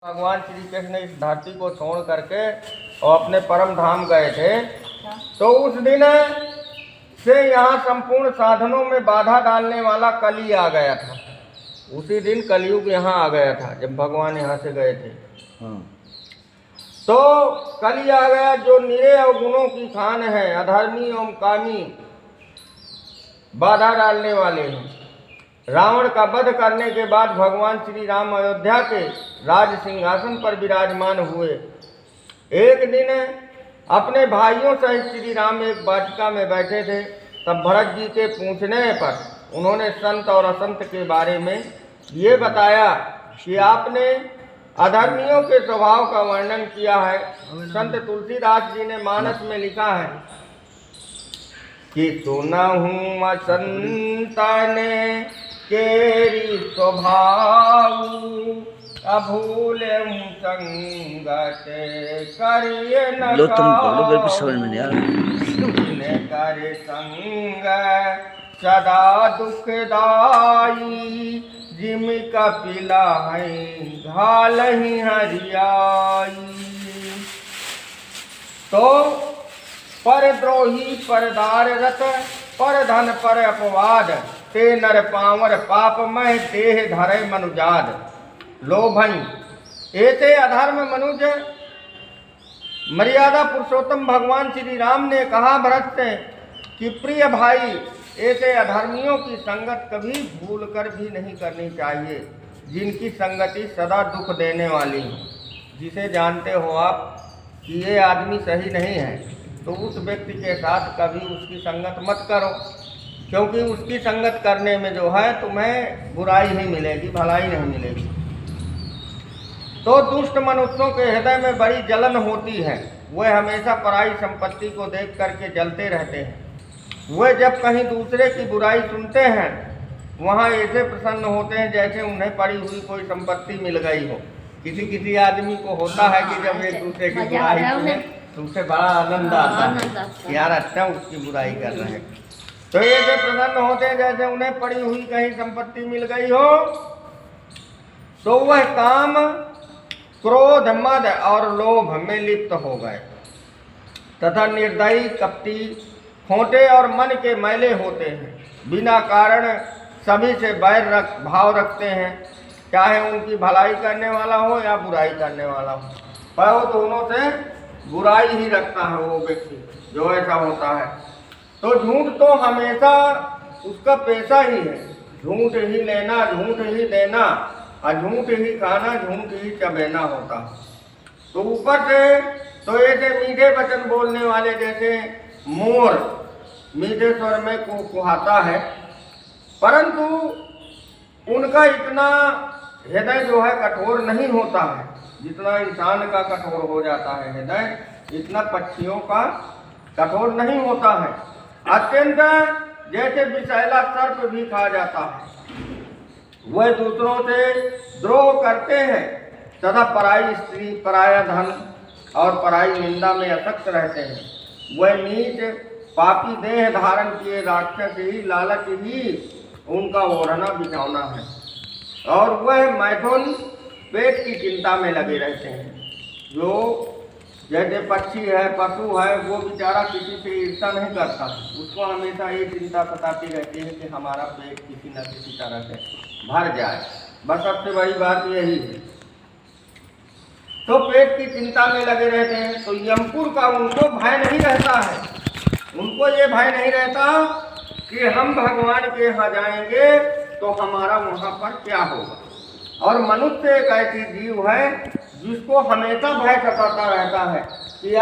भगवान श्री कृष्ण इस धरती को छोड़ करके और अपने परम धाम गए थे, तो उस दिन से यहाँ संपूर्ण साधनों में बाधा डालने वाला कली आ गया था। उसी दिन कलयुग यहाँ आ गया था जब भगवान यहाँ से गए थे। तो कली आ गया जो निरे अवगुणों की खान है, अधर्मी एवं कामी, बाधा डालने वाले हैं। रावण का वध करने के बाद भगवान श्री राम अयोध्या के राज सिंहासन पर विराजमान हुए। एक दिन अपने भाइयों सहित श्री राम एक वाटिका में बैठे थे। तब भरत जी के पूछने पर उन्होंने संत और असंत के बारे में ये बताया कि आपने अधर्मियों के स्वभाव का वर्णन किया है। संत तुलसीदास जी ने मानस में लिखा है कि सुना हूँ असंतन केरी स्वभाव, अभूल संगत करिए न करे संग सदा दुखदाई, जिम कपिला है घाल ही हरियाई। तो परद्रोही परदार रत, पर धन पर अपवाद, ते नर पावर पापमय देह धरे मनुजाद। लोभई एते अधर्म मनुज, मर्यादा पुरुषोत्तम भगवान श्री राम ने कहा भरत से कि प्रिय भाई, ऐसे अधर्मियों की संगत कभी भूल कर भी नहीं करनी चाहिए, जिनकी संगति सदा दुख देने वाली है। जिसे जानते हो आप कि ये आदमी सही नहीं है, तो उस व्यक्ति के साथ कभी उसकी संगत मत करो, क्योंकि उसकी संगत करने में जो है तुम्हें बुराई ही मिलेगी, भलाई नहीं मिलेगी। तो दुष्ट मनुष्यों के हृदय में बड़ी जलन होती है। वे हमेशा पराई संपत्ति को देख करके जलते रहते हैं। वे जब कहीं दूसरे की बुराई सुनते हैं, वहाँ ऐसे प्रसन्न होते हैं जैसे उन्हें पड़ी हुई कोई संपत्ति मिल गई हो। किसी किसी आदमी को होता है कि जब एक दूसरे की बुराई सुने तो उसे बड़ा आनंद आता है, यार अच्छा उसकी बुराई कर रहे हैं। तो ऐसे प्रसन्न होते हैं जैसे उन्हें पड़ी हुई कहीं संपत्ति मिल गई हो। तो वह काम, क्रोध, मद और लोभ में लिप्त हो गए तथा निर्दयी, कपटी, खोटे और मन के मैले होते हैं। बिना कारण सभी से बैर भाव रखते हैं, चाहे उनकी भलाई करने वाला हो या बुराई करने वाला हो, पर वो दोनों से बुराई ही रखता है वो व्यक्ति जो ऐसा होता है। तो झूठ तो हमेशा उसका पेशा ही है, झूठ ही लेना, झूठ ही देना, और झूठ ही खाना, झूठ ही चबेना होता है। तो ऊपर से तो ऐसे मीठे वचन बोलने वाले जैसे मोर मीठे स्वर में कुहाता है, परंतु उनका इतना हृदय जो है कठोर नहीं होता है जितना इंसान का कठोर हो जाता है हृदय, इतना पक्षियों का कठोर नहीं होता है। अत्यंत जैसे विषैला सर्प भी खा जाता है। वह दूसरों से द्रोह करते हैं तथा पराई स्त्री, पराया धन और पराई निंदा में आसक्त रहते हैं। वह नीच पापी देह धारण किए राक्षस ही, लालच ही उनका ओढ़ना बिछौना है, और वह मैथुन पेट की चिंता में लगे रहते हैं। जो जैसे पक्षी है, पशु है, वो बेचारा किसी से ईर्ष्या नहीं करता, उसको हमेशा ये चिंता सताती रहती है कि हमारा पेट किसी न किसी तरह से भर जाए। बस सबसे बड़ी बात यही है। तो पेट की चिंता में लगे रहते हैं। तो यमपुर का उनको भय नहीं रहता है, उनको ये भय नहीं रहता कि हम भगवान के यहाँ जाएंगे तो हमारा वहाँ पर क्या होगा। और मनुष्य एक ऐसी जीव है जिसको हमेशा भय सताता रहता है कि